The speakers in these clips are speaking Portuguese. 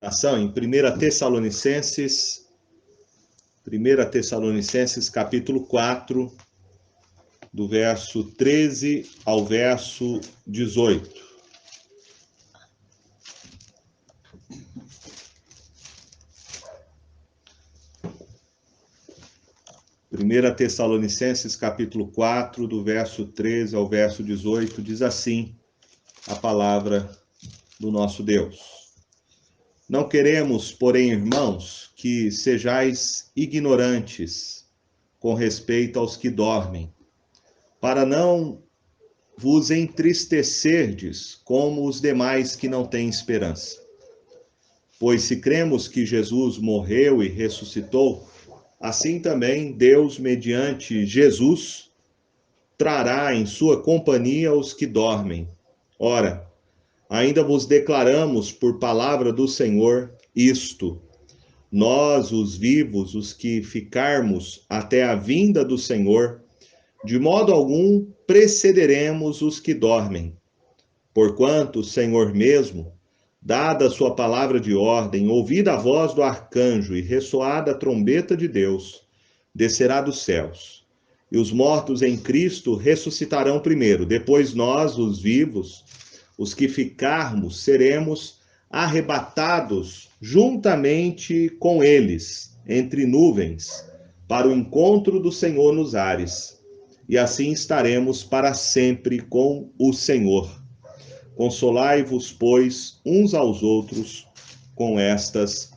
Ação em 1 Tessalonicenses, capítulo 4, do verso 13 ao verso 18. Primeira Tessalonicenses, capítulo 4, do verso 13 ao verso 18, diz assim a palavra do nosso Deus. Não queremos, porém, irmãos, que sejais ignorantes com respeito aos que dormem, para não vos entristecerdes como os demais que não têm esperança. Pois se cremos que Jesus morreu e ressuscitou, assim também Deus, mediante Jesus, trará em sua companhia os que dormem. Ora, ainda vos declaramos por palavra do Senhor isto: nós, os vivos, os que ficarmos até a vinda do Senhor, de modo algum precederemos os que dormem. Porquanto o Senhor mesmo, dada a sua palavra de ordem, ouvida a voz do arcanjo e ressoada a trombeta de Deus, descerá dos céus. E os mortos em Cristo ressuscitarão primeiro. Depois nós, os vivos, os que ficarmos, seremos arrebatados juntamente com eles, entre nuvens, para o encontro do Senhor nos ares. E assim estaremos para sempre com o Senhor. Consolai-vos, pois, uns aos outros com estas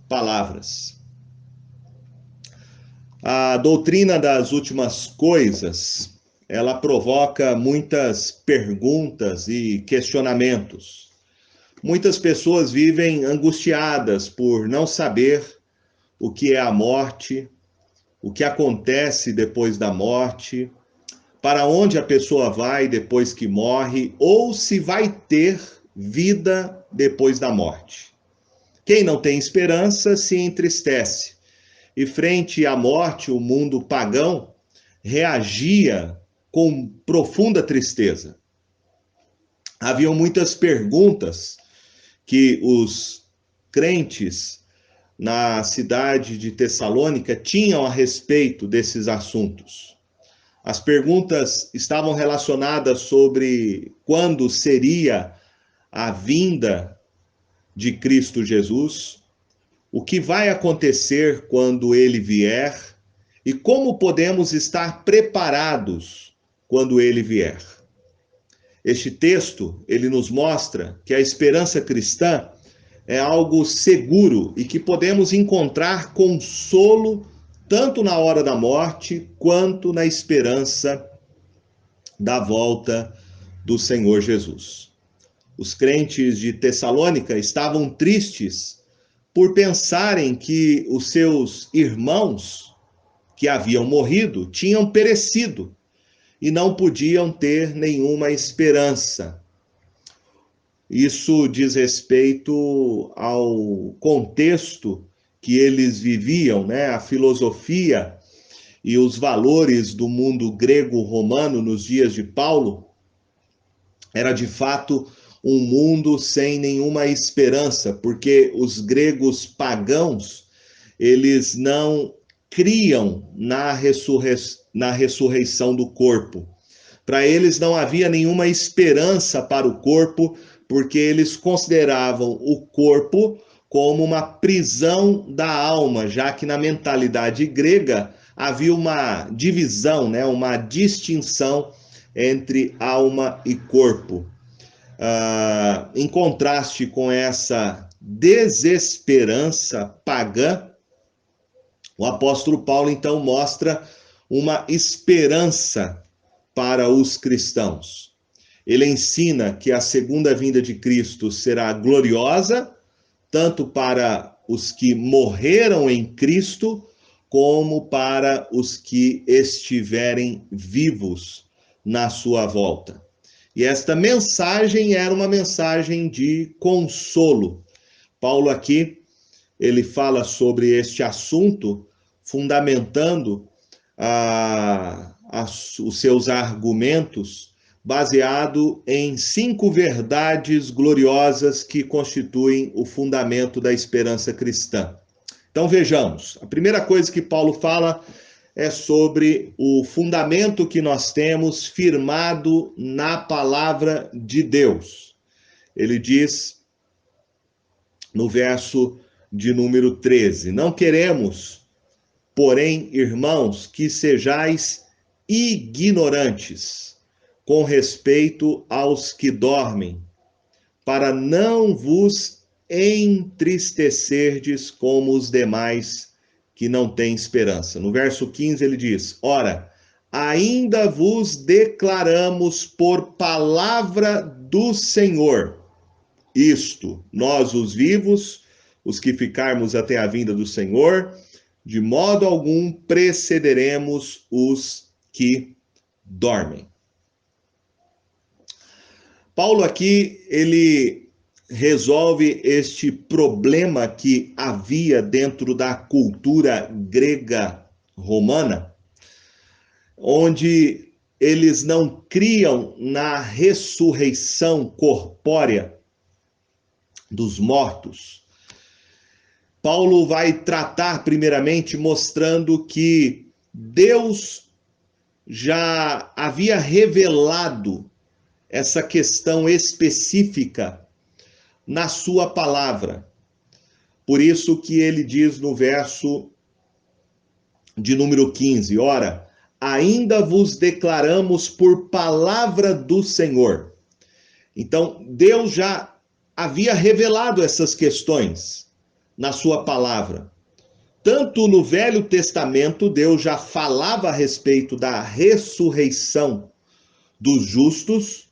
palavras. A doutrina das últimas coisas, ela provoca muitas perguntas e questionamentos. Muitas pessoas vivem angustiadas por não saber o que é a morte, o que acontece depois da morte, para onde a pessoa vai depois que morre, ou se vai ter vida depois da morte. Quem não tem esperança se entristece. E frente à morte, o mundo pagão reagia com profunda tristeza. Haviam muitas perguntas que os crentes na cidade de Tessalônica tinham a respeito desses assuntos. As perguntas estavam relacionadas sobre quando seria a vinda de Cristo Jesus, o que vai acontecer quando ele vier e como podemos estar preparados quando ele vier. Este texto, ele nos mostra que a esperança cristã é algo seguro e que podemos encontrar consolo tanto na hora da morte quanto na esperança da volta do Senhor Jesus. Os crentes de Tessalônica estavam tristes por pensarem que os seus irmãos que haviam morrido tinham perecido e não podiam ter nenhuma esperança. Isso diz respeito ao contexto que eles viviam, né? A filosofia e os valores do mundo grego-romano nos dias de Paulo era de fato um mundo sem nenhuma esperança, porque os gregos pagãos, eles não criam na ressurreição do corpo. Para eles não havia nenhuma esperança para o corpo, porque eles consideravam o corpo como uma prisão da alma, já que na mentalidade grega havia uma divisão, né, uma distinção entre alma e corpo. Em contraste com essa desesperança pagã, o apóstolo Paulo então mostra uma esperança para os cristãos. Ele ensina que a segunda vinda de Cristo será gloriosa, tanto para os que morreram em Cristo, como para os que estiverem vivos na sua volta. E esta mensagem era uma mensagem de consolo. Paulo aqui, ele fala sobre este assunto, fundamentando os seus argumentos baseado em 5 verdades gloriosas que constituem o fundamento da esperança cristã. Então vejamos, a primeira coisa que Paulo fala é sobre o fundamento que nós temos firmado na palavra de Deus. Ele diz no verso de número 13: não queremos, porém, irmãos, que sejais ignorantes com respeito aos que dormem, para não vos entristecerdes como os demais que não têm esperança. No verso 15 ele diz: ora, ainda vos declaramos por palavra do Senhor isto, nós os vivos, os que ficarmos até a vinda do Senhor, de modo algum precederemos os que dormem. Paulo aqui, ele resolve este problema que havia dentro da cultura grega romana, onde eles não criam na ressurreição corpórea dos mortos. Paulo vai tratar primeiramente mostrando que Deus já havia revelado essa questão específica na sua palavra. Por isso que ele diz no verso de número 15, ora, ainda vos declaramos por palavra do Senhor. Então, Deus já havia revelado essas questões na sua palavra. Tanto no Velho Testamento, Deus já falava a respeito da ressurreição dos justos,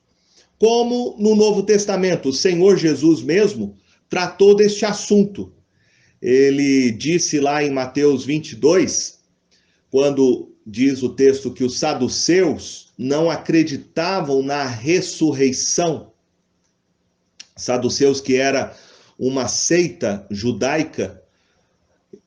como no Novo Testamento, o Senhor Jesus mesmo tratou deste assunto. Ele disse lá em Mateus 22, quando diz o texto que os saduceus não acreditavam na ressurreição, saduceus que era uma seita judaica,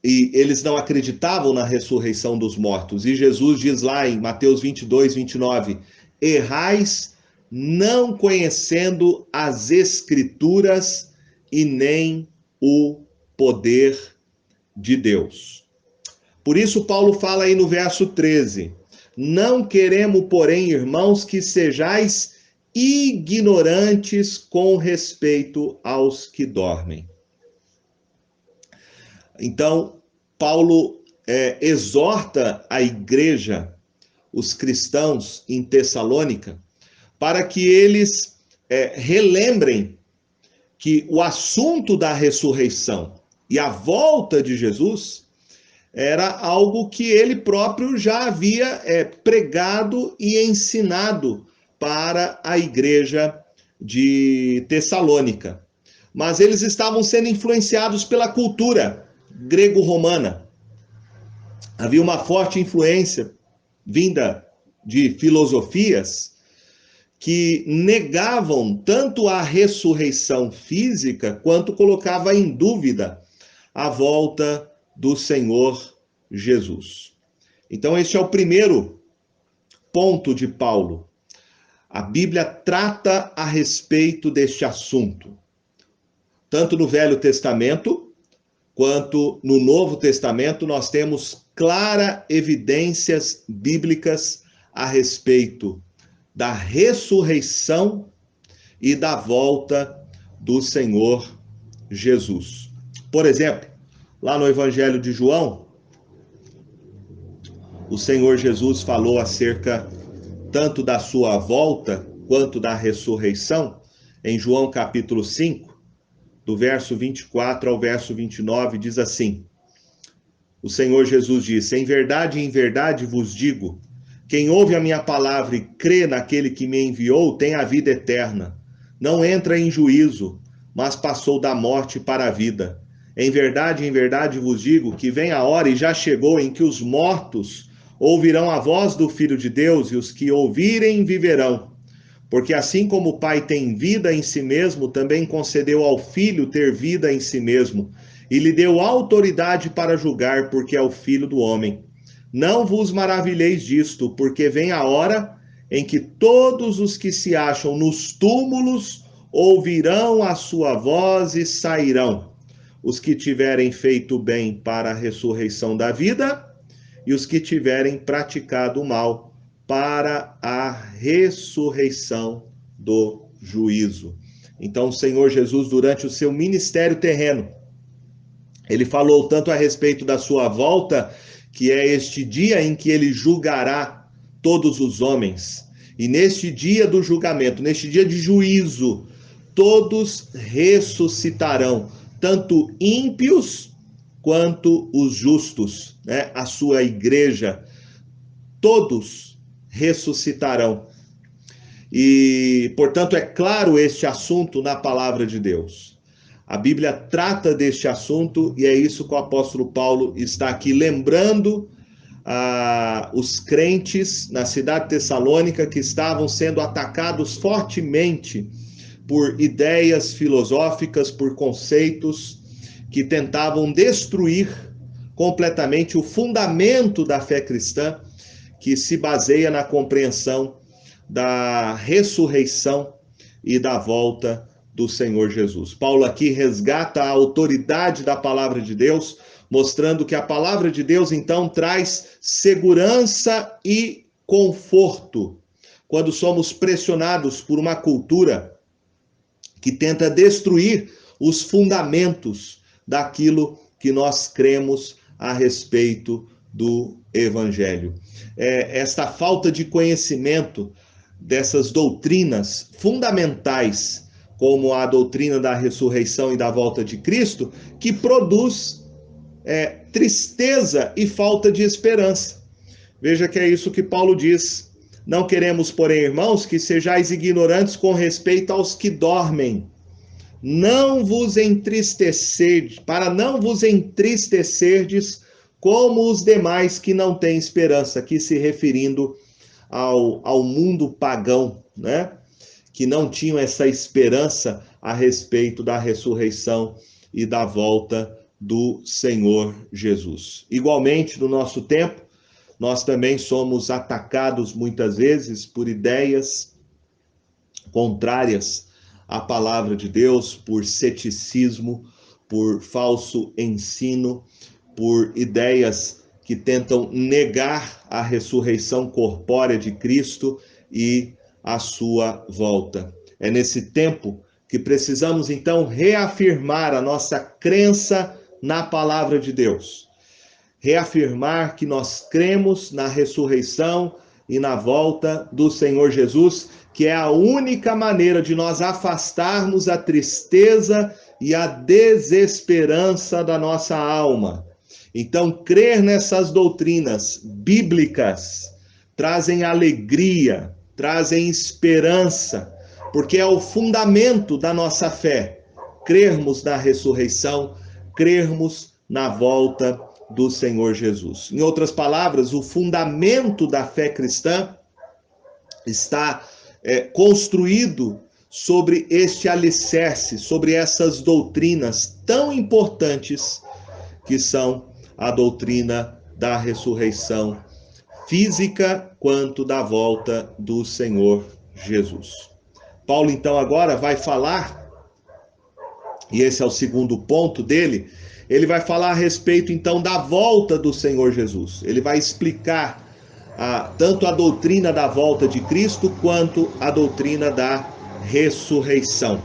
e eles não acreditavam na ressurreição dos mortos. E Jesus diz lá em Mateus 22, 29, errais não conhecendo as Escrituras e nem o poder de Deus. Por isso Paulo fala aí no verso 13, não queremos, porém, irmãos, que sejais ignorantes com respeito aos que dormem. Então, Paulo exorta a igreja, os cristãos em Tessalônica, para que eles relembrem que o assunto da ressurreição e a volta de Jesus era algo que ele próprio já havia pregado e ensinado para a igreja de Tessalônica. Mas eles estavam sendo influenciados pela cultura grego-romana. Havia uma forte influência vinda de filosofias que negavam tanto a ressurreição física quanto colocava em dúvida a volta do Senhor Jesus. Então, este é o primeiro ponto de Paulo. A Bíblia trata a respeito deste assunto. Tanto no Velho Testamento, quanto no Novo Testamento, nós temos claras evidências bíblicas a respeito da ressurreição e da volta do Senhor Jesus. Por exemplo, lá no Evangelho de João, o Senhor Jesus falou acerca tanto da sua volta quanto da ressurreição, em João capítulo 5, do verso 24 ao verso 29, diz assim: o Senhor Jesus disse, em verdade vos digo, quem ouve a minha palavra e crê naquele que me enviou tem a vida eterna. Não entra em juízo, mas passou da morte para a vida. Em verdade vos digo que vem a hora e já chegou em que os mortos ouvirão a voz do Filho de Deus e os que ouvirem viverão. Porque assim como o Pai tem vida em si mesmo, também concedeu ao Filho ter vida em si mesmo, e lhe deu autoridade para julgar, porque é o Filho do homem. Não vos maravilheis disto, porque vem a hora em que todos os que se acham nos túmulos ouvirão a sua voz e sairão, os que tiverem feito bem para a ressurreição da vida, e os que tiverem praticado o mal para a ressurreição do juízo. Então, o Senhor Jesus, durante o seu ministério terreno, ele falou tanto a respeito da sua volta, que é este dia em que ele julgará todos os homens. E neste dia do julgamento, neste dia de juízo, todos ressuscitarão, tanto ímpios quanto os justos, né? A sua igreja, todos ressuscitarão. E, portanto, é claro este assunto na palavra de Deus. A Bíblia trata deste assunto e é isso que o apóstolo Paulo está aqui lembrando os crentes na cidade de Tessalônica que estavam sendo atacados fortemente por ideias filosóficas, por conceitos que tentavam destruir completamente o fundamento da fé cristã, que se baseia na compreensão da ressurreição e da volta do Senhor Jesus. Paulo aqui resgata a autoridade da palavra de Deus, mostrando que a palavra de Deus, então, traz segurança e conforto quando somos pressionados por uma cultura que tenta destruir os fundamentos daquilo que nós cremos a respeito do Evangelho. Esta falta de conhecimento dessas doutrinas fundamentais, como a doutrina da ressurreição e da volta de Cristo, que produz tristeza e falta de esperança. Veja que é isso que Paulo diz: não queremos, porém, irmãos, que sejais ignorantes com respeito aos que dormem. Não vos entristecerdes, para não vos entristecerdes como os demais que não têm esperança, aqui se referindo ao mundo pagão, né? Que não tinham essa esperança a respeito da ressurreição e da volta do Senhor Jesus. Igualmente, no nosso tempo, nós também somos atacados muitas vezes por ideias contrárias à palavra de Deus, por ceticismo, por falso ensino, por ideias que tentam negar a ressurreição corpórea de Cristo e a sua volta. É nesse tempo que precisamos, então, reafirmar a nossa crença na palavra de Deus. Reafirmar que nós cremos na ressurreição e na volta do Senhor Jesus, que é a única maneira de nós afastarmos a tristeza e a desesperança da nossa alma. Então, crer nessas doutrinas bíblicas trazem alegria, trazem esperança, porque é o fundamento da nossa fé. Crermos na ressurreição, crermos na volta do Senhor Jesus. Em outras palavras, o fundamento da fé cristã está construído sobre este alicerce, sobre essas doutrinas tão importantes que são a doutrina da ressurreição física quanto da volta do Senhor Jesus. Paulo, então, agora vai falar, e esse é o segundo ponto dele, ele vai falar a respeito, então, da volta do Senhor Jesus. Ele vai explicar tanto a doutrina da volta de Cristo, quanto a doutrina da ressurreição.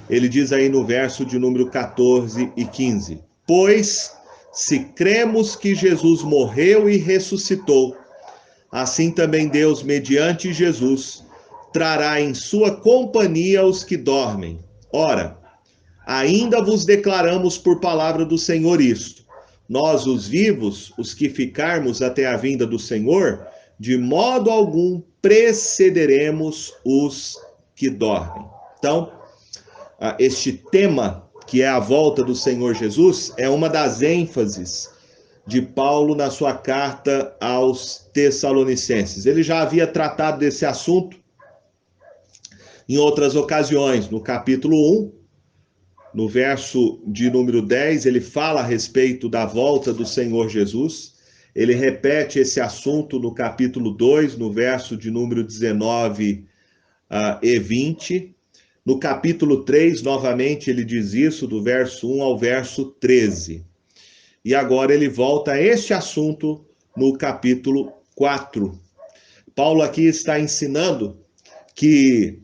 Ele diz aí no verso de número 14 e 15: Pois, se cremos que Jesus morreu e ressuscitou, assim também Deus, mediante Jesus, trará em sua companhia os que dormem. Ora, ainda vos declaramos por palavra do Senhor isto: nós, os vivos, os que ficarmos até a vinda do Senhor, de modo algum precederemos os que dormem. Então, este tema, que é a volta do Senhor Jesus, é uma das ênfases de Paulo na sua carta aos Tessalonicenses. Ele já havia tratado desse assunto em outras ocasiões. No capítulo 1, no verso de número 10, ele fala a respeito da volta do Senhor Jesus. Ele repete esse assunto no capítulo 2, no verso de número 19 e 20. No capítulo 3, novamente, ele diz isso, do verso 1 ao verso 13. E agora ele volta a este assunto no capítulo 4. Paulo aqui está ensinando que,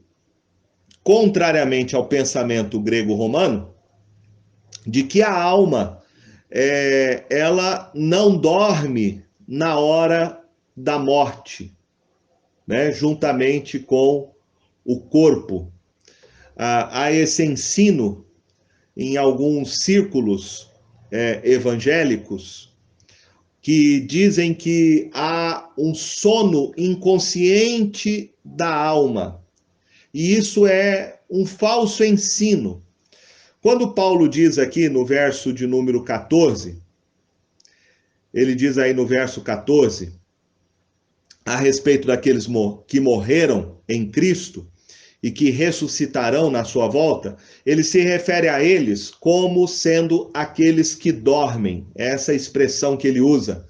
contrariamente ao pensamento grego-romano, de que a alma ela não dorme na hora da morte, né, juntamente com o corpo. Há esse ensino em alguns círculos evangélicos que dizem que há um sono inconsciente da alma. E isso é um falso ensino. Quando Paulo diz aqui no verso de número 14, ele diz aí no verso 14, a respeito daqueles que morreram em Cristo e que ressuscitarão na sua volta, ele se refere a eles como sendo aqueles que dormem, essa expressão que ele usa.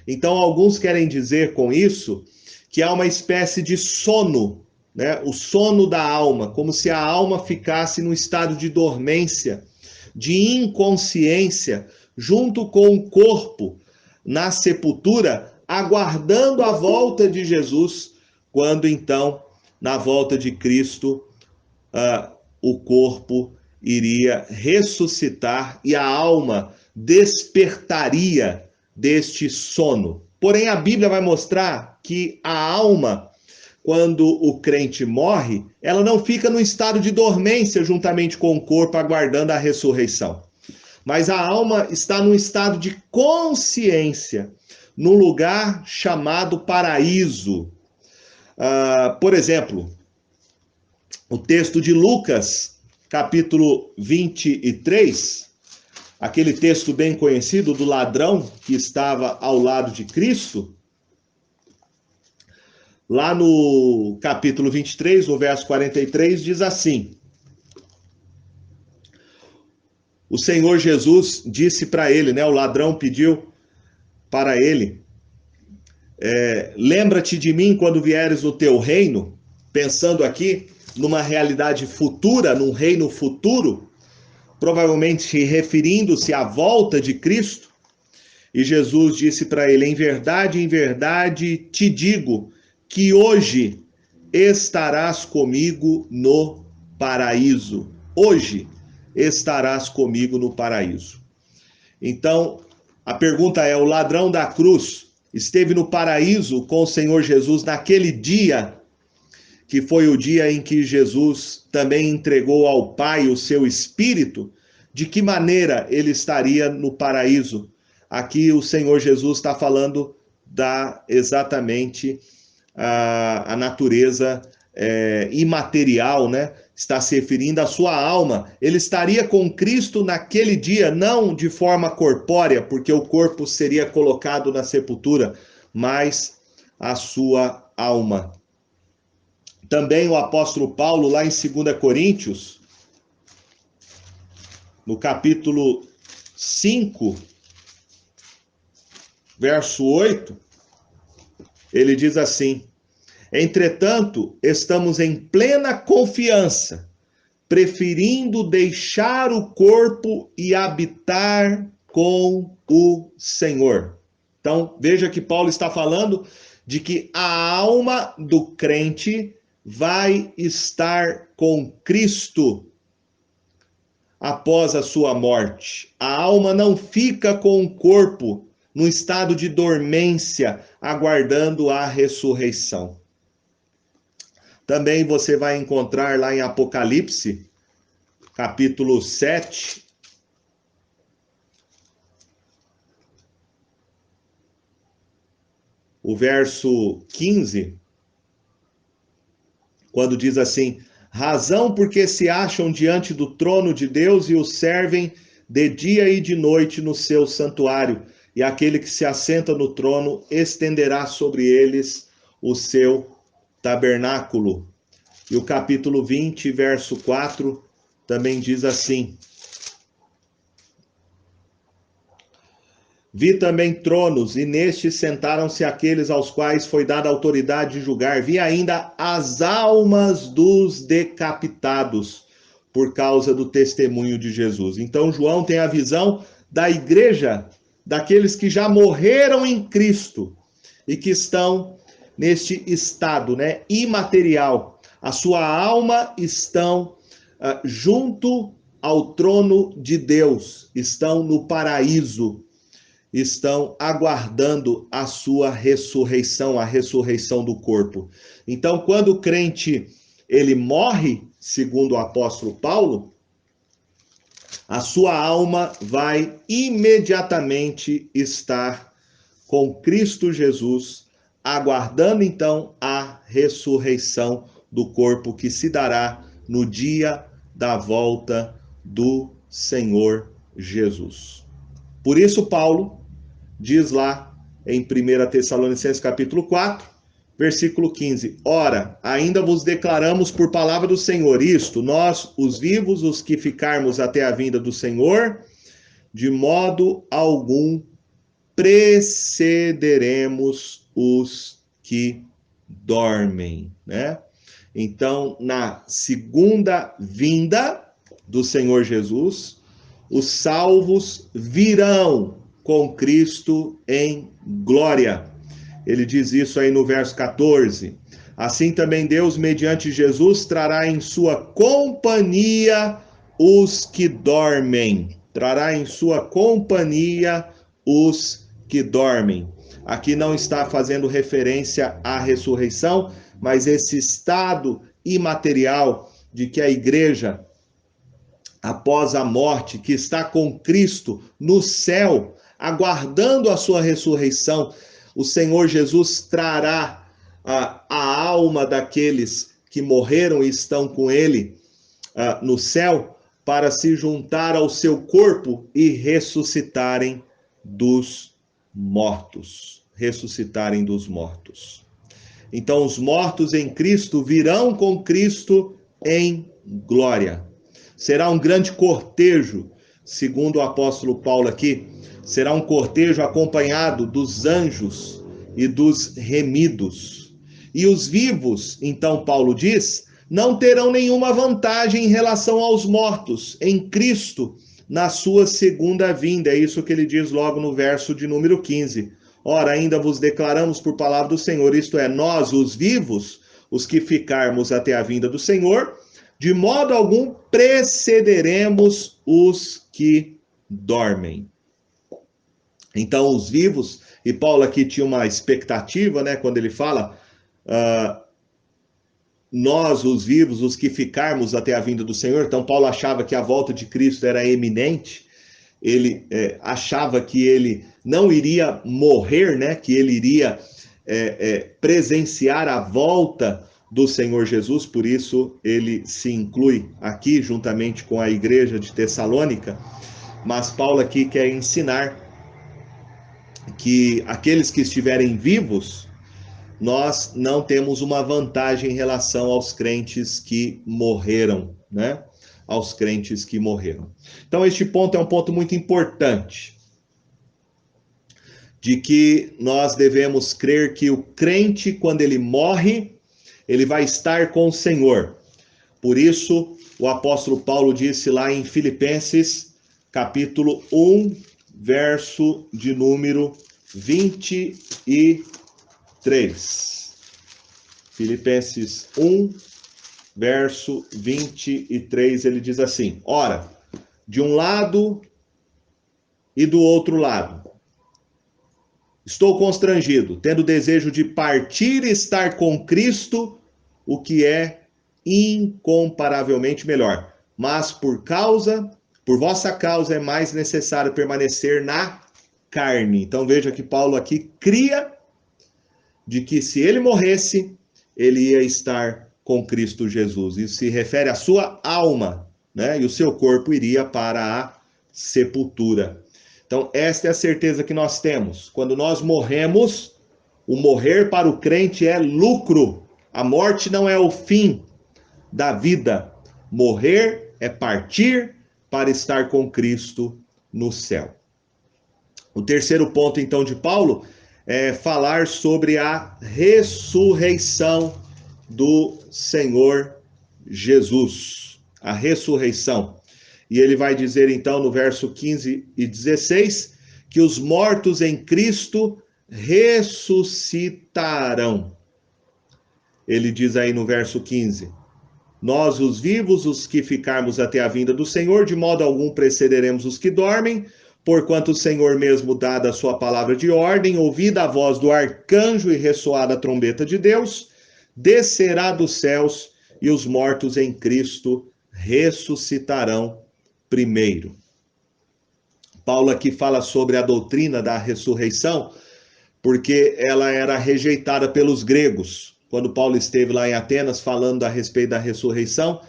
Então, alguns querem dizer com isso que há uma espécie de sono, né? O sono da alma, como se a alma ficasse num estado de dormência, de inconsciência, junto com o corpo na sepultura, aguardando a volta de Jesus, quando então, na volta de Cristo, o corpo iria ressuscitar e a alma despertaria deste sono. Porém, a Bíblia vai mostrar que a alma, quando o crente morre, ela não fica no estado de dormência juntamente com o corpo, aguardando a ressurreição. Mas a alma está num estado de consciência, num lugar chamado paraíso. Por exemplo, o texto de Lucas, capítulo 23, aquele texto bem conhecido do ladrão que estava ao lado de Cristo, lá no capítulo 23, no verso 43, diz assim: o Senhor Jesus disse para ele, né? O ladrão pediu para ele, lembra-te de mim quando vieres no teu reino, pensando aqui numa realidade futura, num reino futuro, provavelmente referindo-se à volta de Cristo. E Jesus disse para ele: em verdade te digo que hoje estarás comigo no paraíso. Hoje estarás comigo no paraíso. Então, a pergunta é: o ladrão da cruz esteve no paraíso com o Senhor Jesus naquele dia, que foi o dia em que Jesus também entregou ao Pai o seu Espírito? De que maneira ele estaria no paraíso? Aqui o Senhor Jesus está falando exatamente a natureza imaterial, né? Está se referindo à sua alma. Ele estaria com Cristo naquele dia, não de forma corpórea, porque o corpo seria colocado na sepultura, mas a sua alma. Também o apóstolo Paulo, lá em 2 Coríntios, no capítulo 5, verso 8, ele diz assim: entretanto, estamos em plena confiança, preferindo deixar o corpo e habitar com o Senhor. Então, veja que Paulo está falando de que a alma do crente vai estar com Cristo após a sua morte. A alma não fica com o corpo no estado de dormência, aguardando a ressurreição. Também você vai encontrar lá em Apocalipse, capítulo 7, o verso 15, quando diz assim: razão porque se acham diante do trono de Deus e o servem de dia e de noite no seu santuário, e aquele que se assenta no trono estenderá sobre eles o seu tabernáculo. E o capítulo 20, verso 4, também diz assim: Vi também tronos, e nestes sentaram-se aqueles aos quais foi dada a autoridade de julgar. Vi ainda as almas dos decapitados, por causa do testemunho de Jesus. Então, João tem a visão da igreja, daqueles que já morreram em Cristo, e que estão neste estado, né, imaterial. A sua alma estão junto ao trono de Deus, estão no paraíso, estão aguardando a sua ressurreição, a ressurreição do corpo. Então, quando o crente ele morre, segundo o apóstolo Paulo, a sua alma vai imediatamente estar com Cristo Jesus, aguardando então a ressurreição do corpo que se dará no dia da volta do Senhor Jesus. Por isso Paulo diz lá em 1 Tessalonicenses capítulo 4, versículo 15: Ora, ainda vos declaramos por palavra do Senhor isto, nós, os vivos, os que ficarmos até a vinda do Senhor, de modo algum precederemos os que dormem, né? Então, na segunda vinda do Senhor Jesus, os salvos virão com Cristo em glória. Ele diz isso aí no verso 14. Assim também Deus, mediante Jesus, trará em sua companhia os que dormem. Trará em sua companhia os que dormem. Aqui não está fazendo referência à ressurreição, mas esse estado imaterial de que a igreja, após a morte, que está com Cristo no céu, aguardando a sua ressurreição, o Senhor Jesus trará a alma daqueles que morreram e estão com ele no céu para se juntar ao seu corpo e ressuscitarem dos mortos. Ressuscitarem dos mortos. Então, os mortos em Cristo virão com Cristo em glória. Será um grande cortejo, segundo o apóstolo Paulo aqui, será um cortejo acompanhado dos anjos e dos remidos. E os vivos, então Paulo diz, não terão nenhuma vantagem em relação aos mortos em Cristo na sua segunda vinda. É isso que ele diz logo no verso de número 15. Ora, ainda vos declaramos por palavra do Senhor, isto é, nós, os vivos, os que ficarmos até a vinda do Senhor, de modo algum precederemos os que dormem. Então, os vivos, e Paulo aqui tinha uma expectativa, né, quando ele fala, nós, os vivos, os que ficarmos até a vinda do Senhor. Então, Paulo achava que a volta de Cristo era eminente, ele achava que ele não iria morrer, né, que ele iria presenciar a volta do Senhor Jesus, por isso ele se inclui aqui, juntamente com a igreja de Tessalônica, mas Paulo aqui quer ensinar que aqueles que estiverem vivos, nós não temos uma vantagem em relação aos crentes que morreram, né? Aos crentes que morreram. Então, este ponto é um ponto muito importante, de que nós devemos crer que o crente, quando ele morre, ele vai estar com o Senhor. Por isso, o apóstolo Paulo disse lá em Filipenses, capítulo 1, verso de número 23. Filipenses 1, verso 23, ele diz assim: Ora, de um lado e do outro lado, estou constrangido, tendo desejo de partir e estar com Cristo, o que é incomparavelmente melhor. Mas por vossa causa é mais necessário permanecer na carne. Então veja que Paulo aqui cria de que se ele morresse, ele ia estar com Cristo Jesus. Isso se refere à sua alma, né? E o seu corpo iria para a sepultura. Então, esta é a certeza que nós temos. Quando nós morremos, o morrer para o crente é lucro. A morte não é o fim da vida. Morrer é partir para estar com Cristo no céu. O terceiro ponto, então, de Paulo é falar sobre a ressurreição do Senhor Jesus. A ressurreição. E ele vai dizer, então, no verso 15 e 16, que os mortos em Cristo ressuscitarão. Ele diz aí no verso 15: nós, os vivos, os que ficarmos até a vinda do Senhor, de modo algum precederemos os que dormem, porquanto o Senhor mesmo, dada a sua palavra de ordem, ouvida a voz do arcanjo e ressoada a trombeta de Deus, descerá dos céus, e os mortos em Cristo ressuscitarão primeiro. Paulo aqui fala sobre a doutrina da ressurreição, porque ela era rejeitada pelos gregos. Quando Paulo esteve lá em Atenas falando a respeito da ressurreição,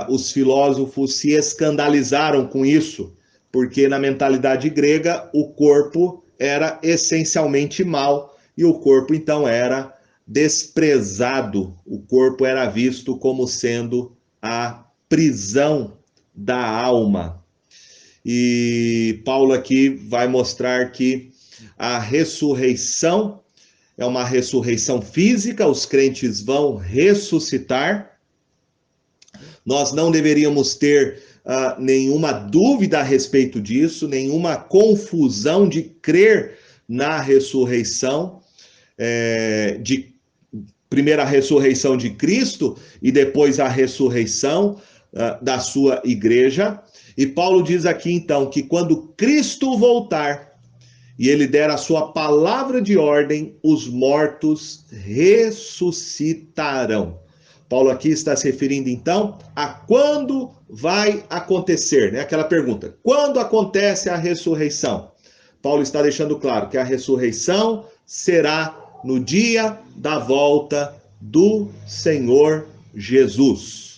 os filósofos se escandalizaram com isso, porque na mentalidade grega o corpo era essencialmente mal e o corpo então era desprezado, o corpo era visto como sendo a prisão da alma. E Paulo aqui vai mostrar que a ressurreição é uma ressurreição física, os crentes vão ressuscitar. Nós não deveríamos ter nenhuma dúvida a respeito disso, nenhuma confusão de crer na ressurreição, primeiro a ressurreição de Cristo e depois a ressurreição da sua igreja. E Paulo diz aqui então que quando Cristo voltar e ele der a sua palavra de ordem, os mortos ressuscitarão. Paulo aqui está se referindo então a quando vai acontecer, né? Aquela pergunta: quando acontece a ressurreição? Paulo está deixando claro que a ressurreição será no dia da volta do Senhor Jesus.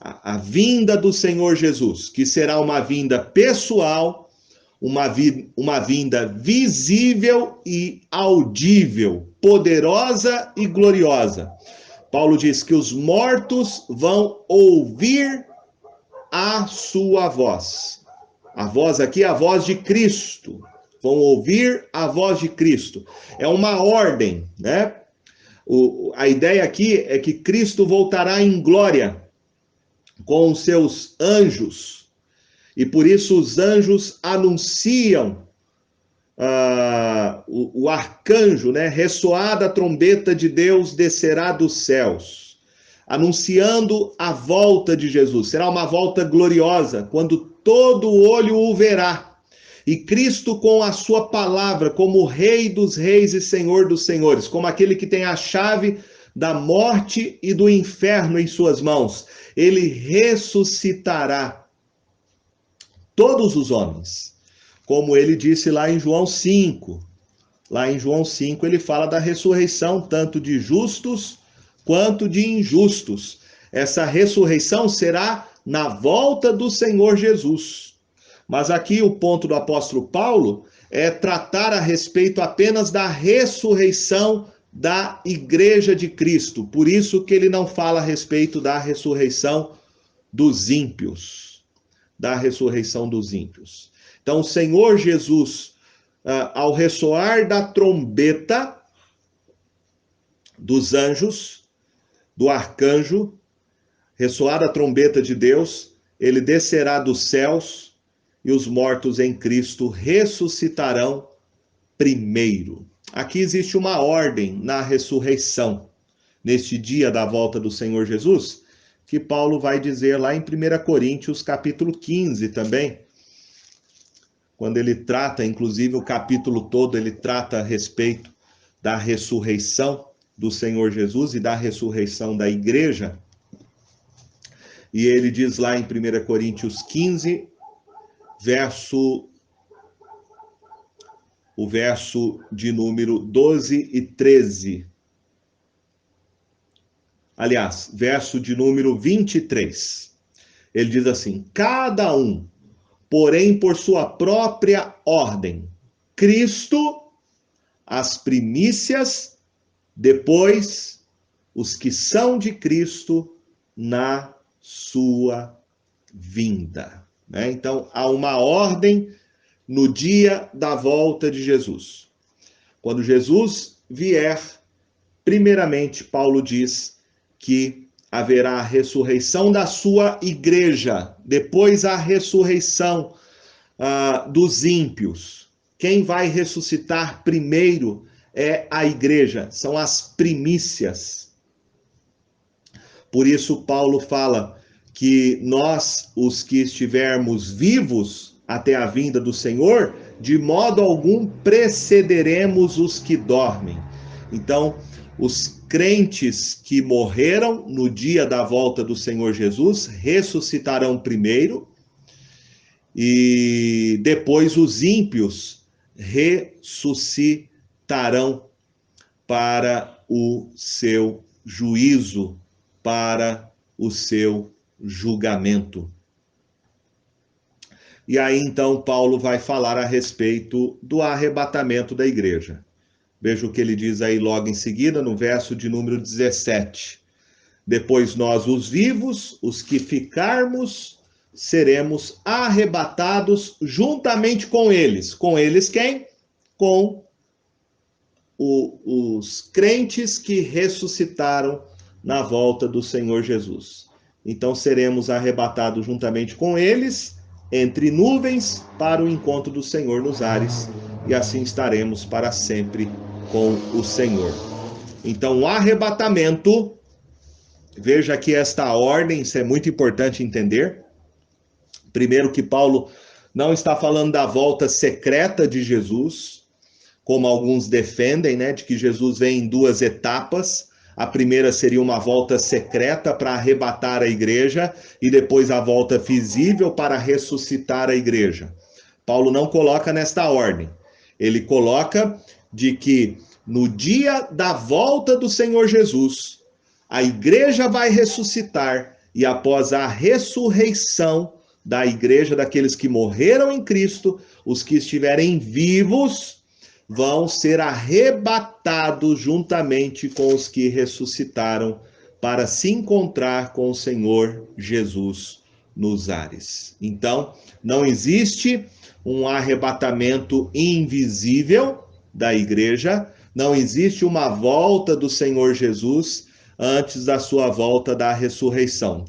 A vinda do Senhor Jesus, que será uma vinda pessoal, uma vinda visível e audível, poderosa e gloriosa. Paulo diz que os mortos vão ouvir a sua voz. A voz aqui é a voz de Cristo. Vão ouvir a voz de Cristo. É uma ordem, né? A ideia aqui é que Cristo voltará em glória com os seus anjos. E por isso os anjos anunciam o arcanjo, né? Ressoada a trombeta de Deus descerá dos céus, anunciando a volta de Jesus. Será uma volta gloriosa, quando todo olho o verá. E Cristo, com a sua palavra, como Rei dos reis e Senhor dos senhores, como aquele que tem a chave da morte e do inferno em suas mãos, ele ressuscitará todos os homens, como ele disse lá em João 5. Lá em João 5 ele fala da ressurreição, tanto de justos quanto de injustos. Essa ressurreição será na volta do Senhor Jesus. Mas aqui o ponto do apóstolo Paulo é tratar a respeito apenas da ressurreição da igreja de Cristo. Por isso que ele não fala a respeito da ressurreição dos ímpios. Da ressurreição dos ímpios. Então, o Senhor Jesus, ao ressoar da trombeta dos anjos, do arcanjo, ressoar a trombeta de Deus, ele descerá dos céus e os mortos em Cristo ressuscitarão primeiro. Aqui existe uma ordem na ressurreição, neste dia da volta do Senhor Jesus, que Paulo vai dizer lá em 1 Coríntios, capítulo 15 também, quando ele trata, inclusive o capítulo todo, ele trata a respeito da ressurreição do Senhor Jesus e da ressurreição da igreja. E ele diz lá em 1 Coríntios 15, o verso de número 12 e 13. Aliás, verso de número 23. Ele diz assim: cada um, porém por sua própria ordem, Cristo, as primícias, depois os que são de Cristo na sua vinda. Então, há uma ordem no dia da volta de Jesus. Quando Jesus vier, primeiramente, Paulo diz que haverá a ressurreição da sua igreja, depois a ressurreição dos ímpios. Quem vai ressuscitar primeiro é a igreja, são as primícias. Por isso, Paulo fala que nós, os que estivermos vivos até a vinda do Senhor, de modo algum precederemos os que dormem. Então, os crentes que morreram no dia da volta do Senhor Jesus ressuscitarão primeiro, e depois os ímpios ressuscitarão para o seu juízo, para o seu julgamento. E aí então Paulo vai falar a respeito do arrebatamento da igreja. Veja o que ele diz aí logo em seguida, no verso de número 17. Depois nós, os vivos, os que ficarmos, seremos arrebatados juntamente com eles. Com eles quem? Com os crentes que ressuscitaram na volta do Senhor Jesus. Então seremos arrebatados juntamente com eles, entre nuvens, para o encontro do Senhor nos ares, e assim estaremos para sempre com o Senhor. Então o arrebatamento, veja aqui esta ordem, isso é muito importante entender. Primeiro que Paulo não está falando da volta secreta de Jesus, como alguns defendem, né, de que Jesus vem em duas etapas. A primeira seria uma volta secreta para arrebatar a igreja e depois a volta visível para ressuscitar a igreja. Paulo não coloca nesta ordem. Ele coloca de que no dia da volta do Senhor Jesus, a igreja vai ressuscitar e após a ressurreição da igreja, daqueles que morreram em Cristo, os que estiverem vivos vão ser arrebatados juntamente com os que ressuscitaram para se encontrar com o Senhor Jesus nos ares. Então, não existe um arrebatamento invisível da igreja, não existe uma volta do Senhor Jesus antes da sua volta da ressurreição.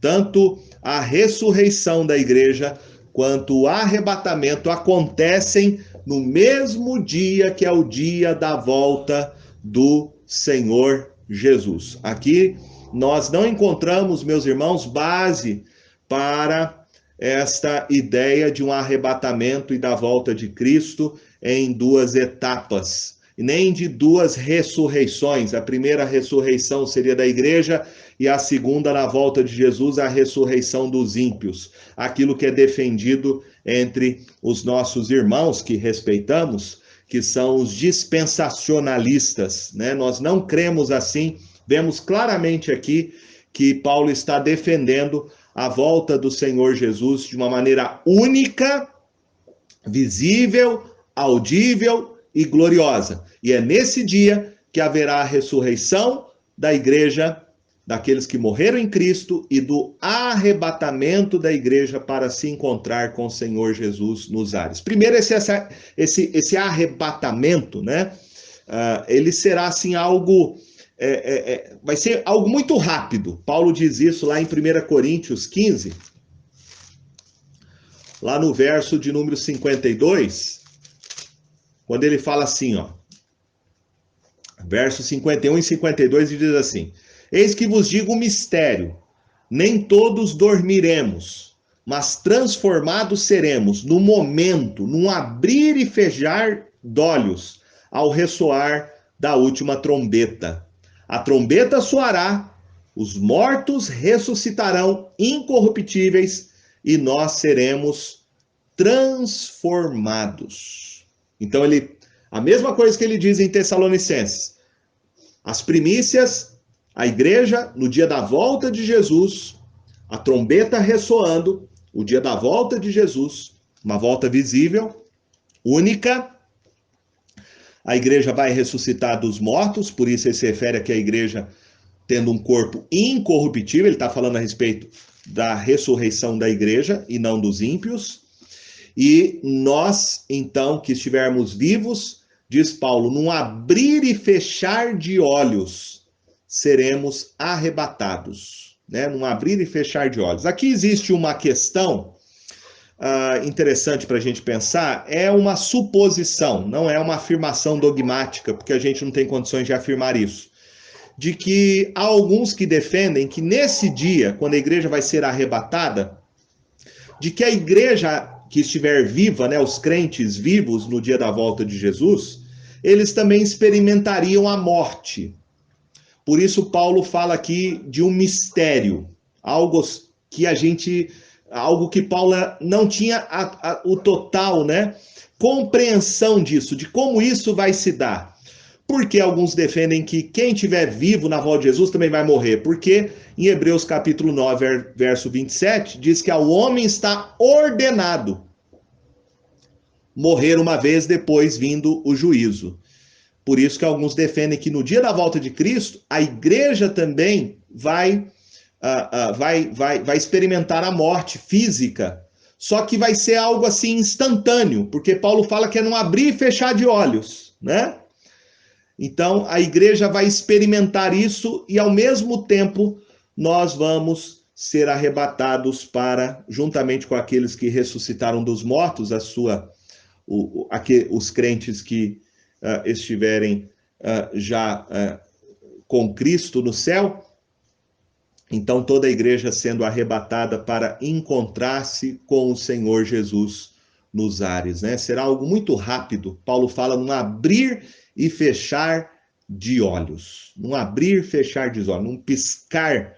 Tanto a ressurreição da igreja quanto o arrebatamento acontecem no mesmo dia que é o dia da volta do Senhor Jesus. Aqui nós não encontramos, meus irmãos, base para esta ideia de um arrebatamento e da volta de Cristo em duas etapas, nem de duas ressurreições. A primeira ressurreição seria da igreja e a segunda, na volta de Jesus, a ressurreição dos ímpios. Aquilo que é defendido entre os nossos irmãos que respeitamos, que são os dispensacionalistas, né? Nós não cremos assim. Vemos claramente aqui que Paulo está defendendo a volta do Senhor Jesus de uma maneira única, visível, audível e gloriosa. E é nesse dia que haverá a ressurreição da igreja, daqueles que morreram em Cristo, e do arrebatamento da igreja para se encontrar com o Senhor Jesus nos ares. Primeiro, esse arrebatamento, né? Ele será assim algo, vai ser algo muito rápido. Paulo diz isso lá em 1 Coríntios 15, lá no verso de número 52, quando ele fala assim, ó, versos 51 e 52, ele diz assim: eis que vos digo um mistério, nem todos dormiremos, mas transformados seremos no momento, num abrir e fechar d'olhos, ao ressoar da última trombeta. A trombeta soará, os mortos ressuscitarão incorruptíveis e nós seremos transformados. Então a mesma coisa que ele diz em Tessalonicenses, as primícias, a igreja no dia da volta de Jesus, a trombeta ressoando, o dia da volta de Jesus, uma volta visível, única. A igreja vai ressuscitar dos mortos, por isso ele se refere aqui à igreja tendo um corpo incorruptível, ele está falando a respeito da ressurreição da igreja e não dos ímpios. E nós, então, que estivermos vivos, diz Paulo, num abrir e fechar de olhos, seremos arrebatados, né? Num abrir e fechar de olhos. Aqui existe uma questão interessante para a gente pensar, é uma suposição, não é uma afirmação dogmática, porque a gente não tem condições de afirmar isso, de que há alguns que defendem que nesse dia, quando a igreja vai ser arrebatada, de que a igreja que estiver viva, né, os crentes vivos no dia da volta de Jesus, eles também experimentariam a morte. Por isso Paulo fala aqui de um mistério, algo que Paulo não tinha o total, né, compreensão disso, de como isso vai se dar. Porque alguns defendem que quem estiver vivo na volta de Jesus também vai morrer. Porque em Hebreus capítulo 9, verso 27, diz que ao homem está ordenado morrer uma vez, depois vindo o juízo. Por isso que alguns defendem que no dia da volta de Cristo, a igreja também vai experimentar a morte física. Só que vai ser algo assim instantâneo, porque Paulo fala que é não abrir e fechar de olhos, né? Então, a igreja vai experimentar isso e, ao mesmo tempo, nós vamos ser arrebatados para, juntamente com aqueles que ressuscitaram dos mortos, os crentes que estiverem já com Cristo no céu. Então, toda a igreja sendo arrebatada para encontrar-se com o Senhor Jesus nos ares, né? Será algo muito rápido. Paulo fala num abrir e fechar de olhos. Num abrir e fechar de olhos, num piscar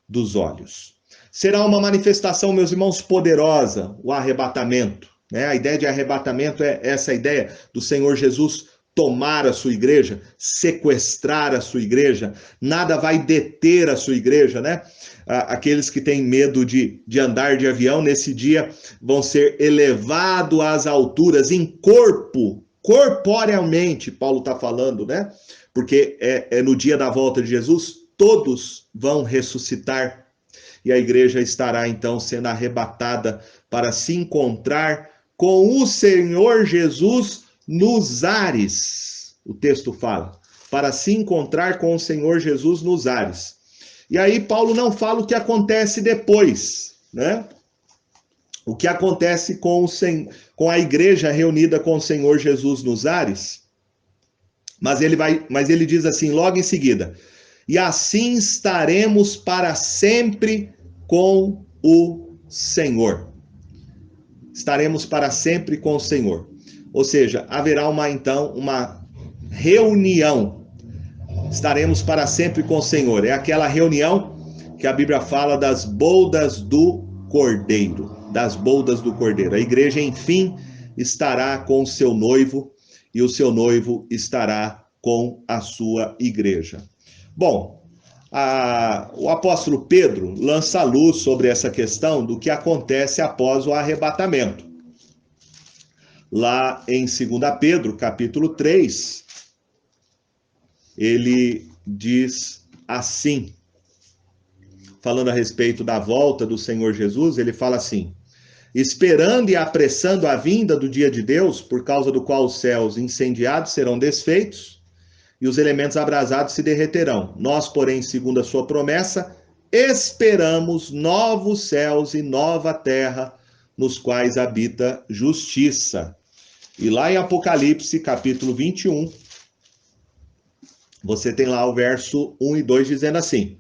dos olhos. Será uma manifestação, meus irmãos, poderosa, o arrebatamento, né? A ideia de arrebatamento é essa ideia do Senhor Jesus tomar a sua igreja, sequestrar a sua igreja, nada vai deter a sua igreja, né? Aqueles que têm medo de andar de avião, nesse dia vão ser elevados às alturas em corpo, corporealmente, Paulo está falando, né? Porque é no dia da volta de Jesus, todos vão ressuscitar e a igreja estará então sendo arrebatada para se encontrar com o Senhor Jesus nos ares. O texto fala, para se encontrar com o Senhor Jesus nos ares. E aí Paulo não fala o que acontece depois, né? O que acontece com a igreja reunida com o Senhor Jesus nos ares. Mas ele diz assim, logo em seguida, e assim estaremos para sempre com o Senhor. Estaremos para sempre com o Senhor. Ou seja, haverá uma reunião. Estaremos para sempre com o Senhor. É aquela reunião que a Bíblia fala das bodas do Cordeiro. Das bodas do Cordeiro. A igreja, enfim, estará com o seu noivo e o seu noivo estará com a sua igreja. Bom, o apóstolo Pedro lança luz sobre essa questão do que acontece após o arrebatamento. Lá em 2 Pedro, capítulo 3, ele diz assim, falando a respeito da volta do Senhor Jesus, ele fala assim, esperando e apressando a vinda do dia de Deus, por causa do qual os céus incendiados serão desfeitos e os elementos abrasados se derreterão. Nós, porém, segundo a sua promessa, esperamos novos céus e nova terra, nos quais habita justiça. E lá em Apocalipse, capítulo 21, você tem lá o verso 1 e 2 dizendo assim,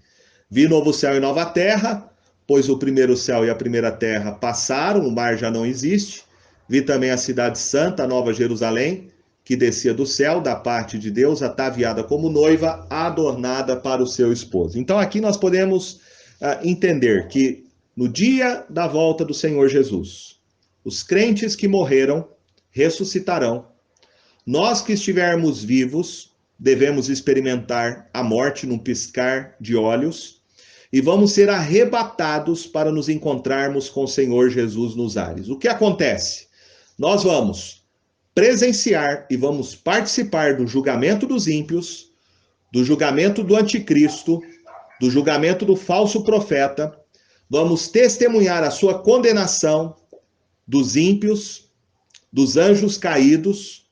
vi novo céu e nova terra, pois o primeiro céu e a primeira terra passaram, o mar já não existe. Vi também a cidade santa, a nova Jerusalém, que descia do céu, da parte de Deus, ataviada como noiva, adornada para o seu esposo. Então aqui nós podemos entender que no dia da volta do Senhor Jesus, os crentes que morreram ressuscitarão. Nós que estivermos vivos, devemos experimentar a morte num piscar de olhos e vamos ser arrebatados para nos encontrarmos com o Senhor Jesus nos ares. O que acontece? Nós vamos presenciar e vamos participar do julgamento dos ímpios, do julgamento do anticristo, do julgamento do falso profeta, vamos testemunhar a sua condenação dos ímpios, dos anjos caídos,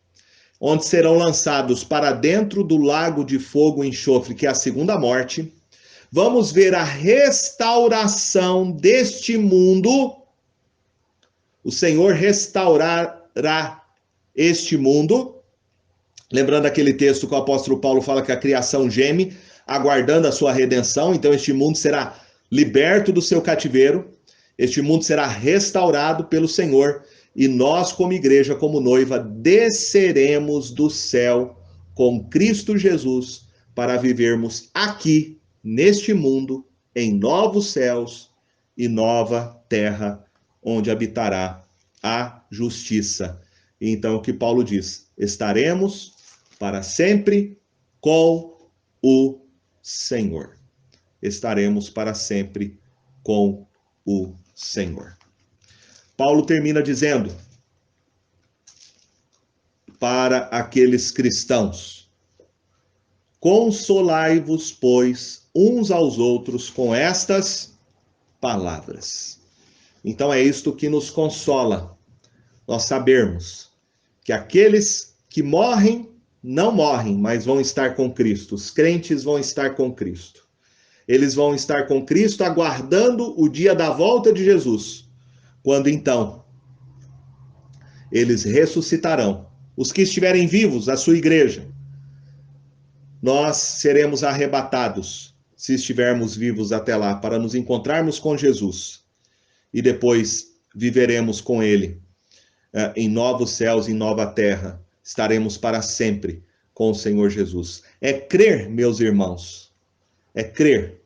onde serão lançados para dentro do lago de fogo e enxofre, que é a segunda morte. Vamos ver a restauração deste mundo. O Senhor restaurará este mundo. Lembrando aquele texto que o apóstolo Paulo fala que a criação geme, aguardando a sua redenção. Então este mundo será liberto do seu cativeiro. Este mundo será restaurado pelo Senhor. E nós, como igreja, como noiva, desceremos do céu com Cristo Jesus para vivermos aqui, neste mundo, em novos céus e nova terra, onde habitará a justiça. E então o que Paulo diz? Estaremos para sempre com o Senhor. Estaremos para sempre com o Senhor. Paulo termina dizendo para aqueles cristãos: consolai-vos, pois, uns aos outros com estas palavras. Então é isto que nos consola, nós sabermos que aqueles que morrem, não morrem, mas vão estar com Cristo. Os crentes vão estar com Cristo. Eles vão estar com Cristo aguardando o dia da volta de Jesus, quando então eles ressuscitarão. Os que estiverem vivos, a sua igreja, nós seremos arrebatados, se estivermos vivos até lá, para nos encontrarmos com Jesus. E depois viveremos com ele em novos céus, em nova terra. Estaremos para sempre com o Senhor Jesus. É crer, meus irmãos, é crer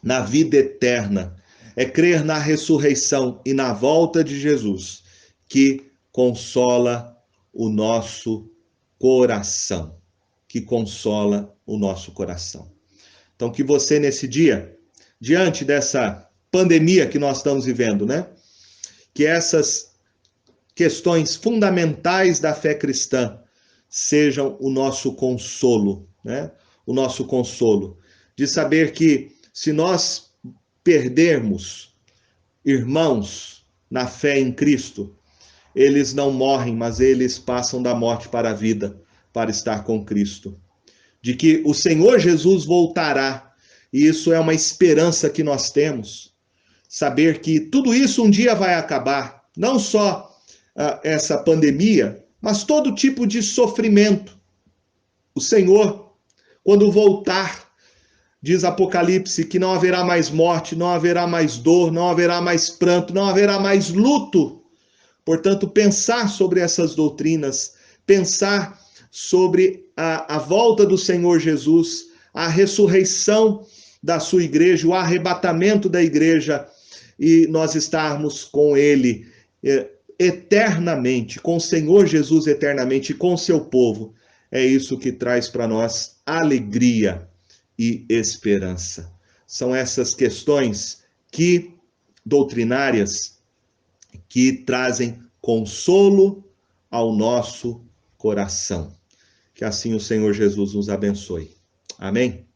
na vida eterna, é crer na ressurreição e na volta de Jesus, que consola o nosso coração. Que consola o nosso coração. Então, que você nesse dia, diante dessa pandemia que nós estamos vivendo, né? Que essas questões fundamentais da fé cristã sejam o nosso consolo, né? O nosso consolo de saber que se nós perdermos irmãos na fé em Cristo, eles não morrem, mas eles passam da morte para a vida, para estar com Cristo. De que o Senhor Jesus voltará, e isso é uma esperança que nós temos. Saber que tudo isso um dia vai acabar, não só essa pandemia, mas todo tipo de sofrimento. O Senhor, quando voltar, diz Apocalipse, que não haverá mais morte, não haverá mais dor, não haverá mais pranto, não haverá mais luto. Portanto, pensar sobre essas doutrinas, pensar sobre a volta do Senhor Jesus, a ressurreição da sua igreja, o arrebatamento da igreja, e nós estarmos com ele eternamente, com o Senhor Jesus eternamente, com o seu povo. É isso que traz para nós alegria e esperança. São essas questões doutrinárias que trazem consolo ao nosso coração. Que assim o Senhor Jesus nos abençoe. Amém?